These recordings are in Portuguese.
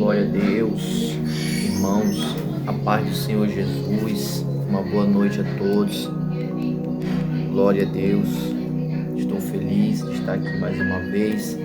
Glória a Deus, irmãos, a paz do Senhor Jesus, uma boa noite a todos. Glória a Deus, estou feliz de estar aqui mais uma vez,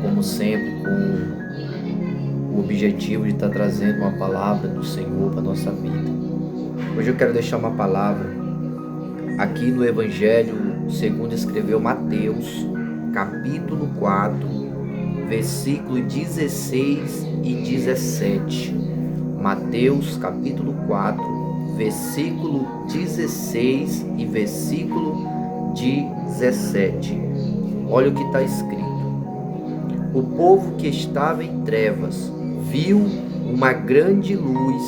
como sempre, com o objetivo de estar trazendo uma palavra do Senhor para a nossa vida. Hoje eu quero deixar uma palavra aqui no Evangelho segundo escreveu Mateus, capítulo 4, versículo 16 e 17. Mateus, capítulo 4, versículo 16 e versículo 17. Olha o que está escrito. O povo que estava em trevas viu uma grande luz,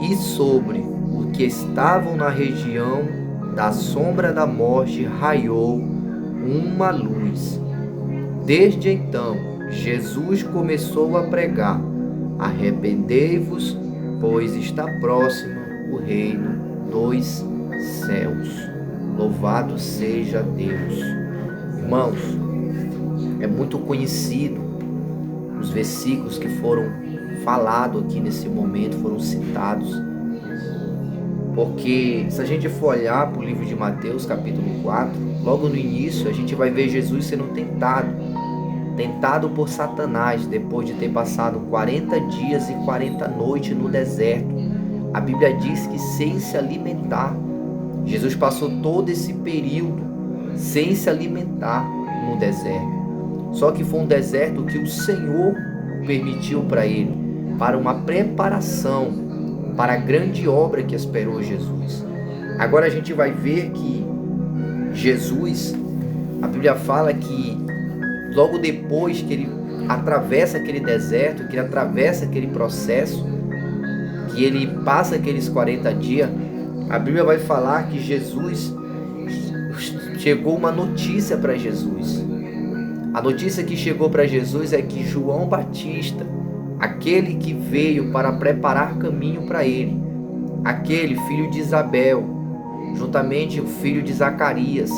e sobre os que estavam na região da sombra da morte raiou uma luz. Desde então, Jesus começou a pregar: arrependei-vos, pois está próximo o reino dos céus. Louvado seja Deus. Irmãos, é muito conhecido os versículos que foram falados aqui nesse momento, foram citados, porque se a gente for olhar para o livro de Mateus, capítulo 4, logo no início a gente vai ver Jesus sendo tentado por Satanás, depois de ter passado 40 dias e 40 noites no deserto. A Bíblia diz que sem se alimentar. Jesus passou todo esse período sem se alimentar no deserto. Só que foi um deserto que o Senhor permitiu para ele, para uma preparação para a grande obra que esperou Jesus. Agora a gente vai ver que Jesus, a Bíblia fala que logo depois que ele atravessa aquele deserto, que ele atravessa aquele processo, que ele passa aqueles 40 dias, a Bíblia vai falar que Jesus, chegou uma notícia para Jesus. A notícia que chegou para Jesus é que João Batista, aquele que veio para preparar caminho para ele, aquele filho de Isabel, juntamente o filho de Zacarias,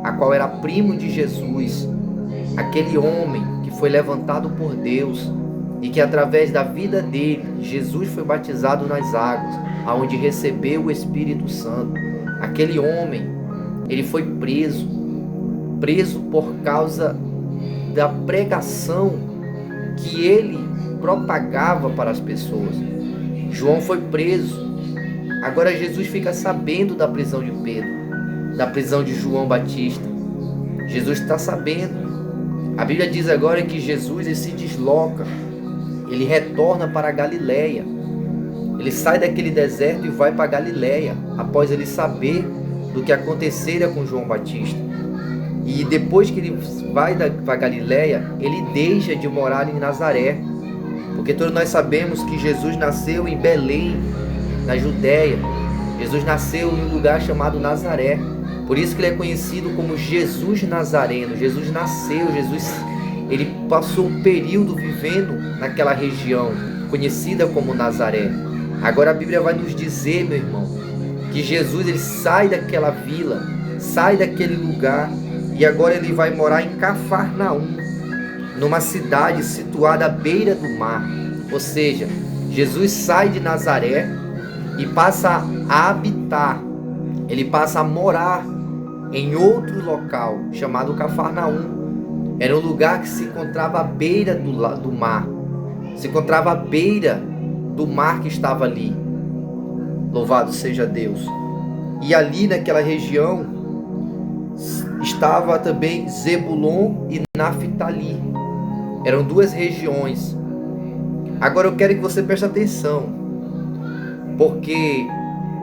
a qual era primo de Jesus, aquele homem que foi levantado por Deus e que através da vida dele, Jesus foi batizado nas águas, aonde recebeu o Espírito Santo. Aquele homem, ele foi preso por causa da pregação que ele propagava para as pessoas. João foi preso. Agora Jesus fica sabendo da prisão de Pedro, da prisão de João Batista. Jesus está sabendo. A Bíblia diz agora que Jesus ele se desloca, ele retorna para a Galileia. Ele sai daquele deserto e vai para a Galileia, após ele saber do que acontecera com João Batista. E depois que ele vai para a Galileia, ele deixa de morar em Nazaré, porque todos nós sabemos que Jesus nasceu em Belém, na Judéia. Jesus nasceu em um lugar chamado Nazaré. Por isso que ele é conhecido como Jesus Nazareno. Jesus nasceu, ele passou um período vivendo naquela região, conhecida como Nazaré. Agora a Bíblia vai nos dizer, meu irmão, que Jesus ele sai daquela vila, sai daquele lugar, e agora ele vai morar em Cafarnaum, numa cidade situada à beira do mar. Ou seja, Jesus sai de Nazaré e passa a habitar, ele passa a morar em outro local chamado Cafarnaum. Era um lugar que se encontrava à beira do mar, se encontrava à beira do mar que estava ali. Louvado seja Deus. E ali naquela região estava também Zebulon e Naftali. Eram duas regiões. Agora eu quero que você preste atenção, porque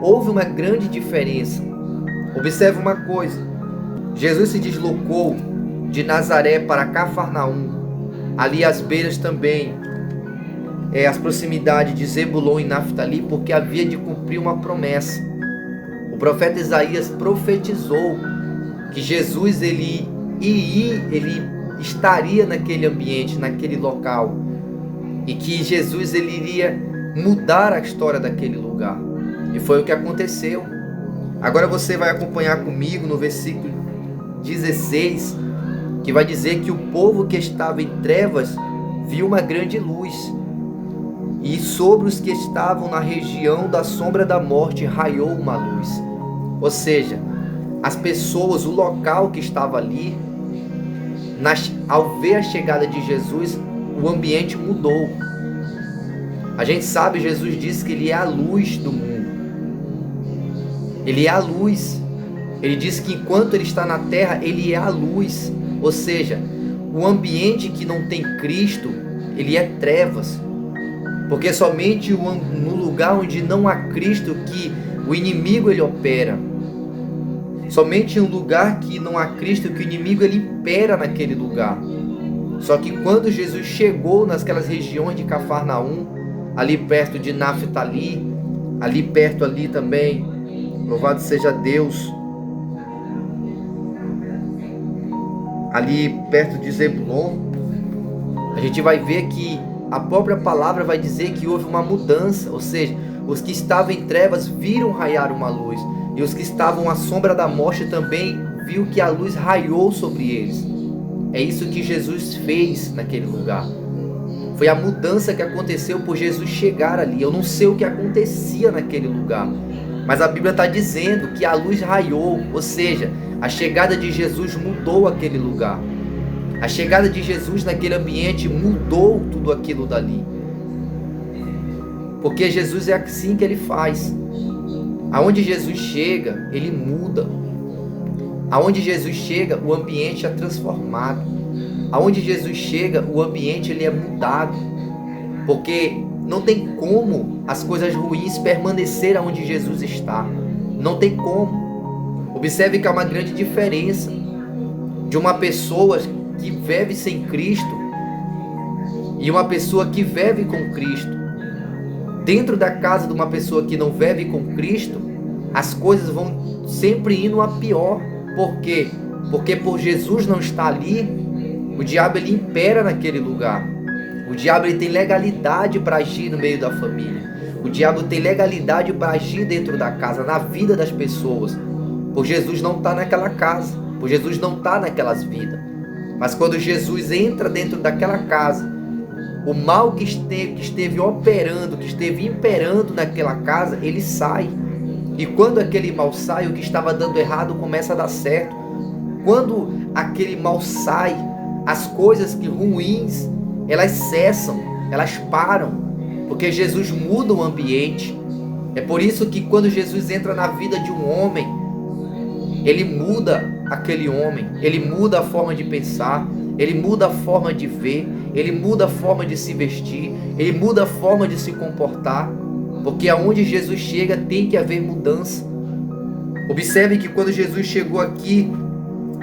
houve uma grande diferença. Observe uma coisa: Jesus se deslocou de Nazaré para Cafarnaum, ali às beiras também, as proximidades de Zebulon e Naftali, porque havia de cumprir uma promessa. O profeta Isaías profetizou que Jesus ele estaria naquele ambiente, naquele local, e que Jesus ele iria mudar a história daquele lugar. E foi o que aconteceu. Agora você vai acompanhar comigo no versículo 16, que vai dizer que o povo que estava em trevas viu uma grande luz, e sobre os que estavam na região da sombra da morte raiou uma luz. Ou seja, as pessoas, o local que estava ali, ao ver a chegada de Jesus, o ambiente mudou. A gente sabe, Jesus disse que Ele é a luz do mundo. Ele é a luz. Ele disse que enquanto Ele está na terra, Ele é a luz. Ou seja, o ambiente que não tem Cristo, ele é trevas. Porque somente no lugar onde não há Cristo que o inimigo ele opera. Somente em um lugar que não há Cristo que o inimigo ele impera naquele lugar. Só que quando Jesus chegou naquelas regiões de Cafarnaum, ali perto de Naftali, ali perto ali também, louvado seja Deus, ali perto de Zebulon, a gente vai ver que a própria palavra vai dizer que houve uma mudança, ou seja, os que estavam em trevas viram raiar uma luz, e os que estavam à sombra da morte também viu que a luz raiou sobre eles. É isso que Jesus fez naquele lugar. Foi a mudança que aconteceu por Jesus chegar ali. Eu não sei o que acontecia naquele lugar, mas a Bíblia está dizendo que a luz raiou, ou seja, a chegada de Jesus mudou aquele lugar. A chegada de Jesus naquele ambiente mudou tudo aquilo dali. Porque Jesus é assim que Ele faz. Aonde Jesus chega, Ele muda. Aonde Jesus chega, o ambiente é transformado. Aonde Jesus chega, o ambiente ele é mudado. Porque não tem como as coisas ruins permanecer aonde Jesus está. Não tem como. Observe que há uma grande diferença de uma pessoa que vive sem Cristo e uma pessoa que vive com Cristo. Dentro da casa de uma pessoa que não vive com Cristo, as coisas vão sempre indo a pior. Por quê? Porque por Jesus não estar ali, o diabo ele impera naquele lugar. O diabo ele tem legalidade para agir no meio da família. O diabo tem legalidade para agir dentro da casa, na vida das pessoas. Por Jesus não está naquela casa, por Jesus não está naquelas vidas. Mas quando Jesus entra dentro daquela casa, o mal que esteve operando, que esteve imperando naquela casa, ele sai. E quando aquele mal sai, o que estava dando errado começa a dar certo. Quando aquele mal sai, as coisas que ruins, elas cessam, elas param, porque Jesus muda o ambiente. É por isso que quando Jesus entra na vida de um homem, ele muda aquele homem, ele muda a forma de pensar, ele muda a forma de ver, ele muda a forma de se vestir, ele muda a forma de se comportar, porque aonde Jesus chega tem que haver mudança. Observe que quando Jesus chegou aqui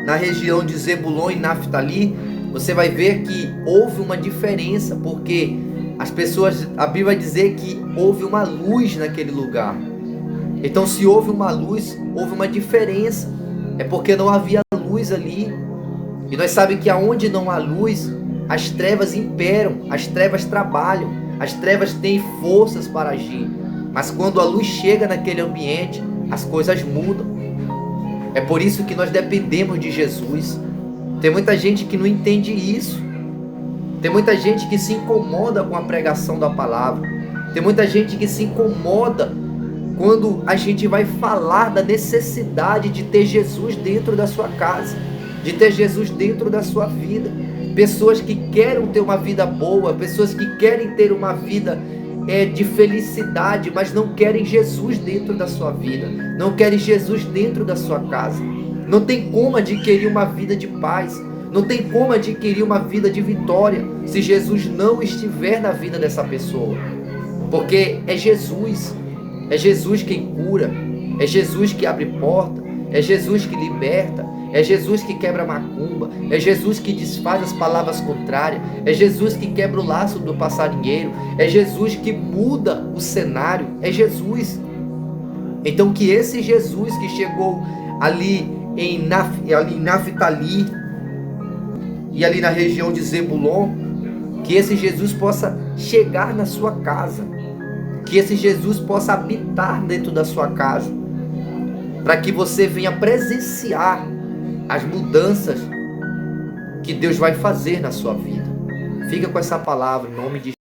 na região de Zebulon e Naftali, você vai ver que houve uma diferença, porque as pessoas, a Bíblia vai dizer que houve uma luz naquele lugar. Então se houve uma luz, houve uma diferença. É porque não havia luz ali. E nós sabemos que aonde não há luz, as trevas imperam, as trevas trabalham, as trevas têm forças para agir. Mas quando a luz chega naquele ambiente, as coisas mudam. É por isso que nós dependemos de Jesus. Tem muita gente que não entende isso. Tem muita gente que se incomoda com a pregação da palavra. Tem muita gente que se incomoda quando a gente vai falar da necessidade de ter Jesus dentro da sua casa, de ter Jesus dentro da sua vida. Pessoas que querem ter uma vida boa, pessoas que querem ter uma vida de felicidade, mas não querem Jesus dentro da sua vida, não querem Jesus dentro da sua casa. Não tem como adquirir uma vida de paz, não tem como adquirir uma vida de vitória se Jesus não estiver na vida dessa pessoa. Porque é Jesus quem cura, é Jesus que abre porta, é Jesus que liberta, é Jesus que quebra a macumba, é Jesus que desfaz as palavras contrárias, é Jesus que quebra o laço do passarinheiro, é Jesus que muda o cenário, é Jesus. Então que esse Jesus que chegou ali em Naftali e ali na região de Zebulon, que esse Jesus possa chegar na sua casa, que esse Jesus possa habitar dentro da sua casa, para que você venha presenciar as mudanças que Deus vai fazer na sua vida. Fica com essa palavra em nome de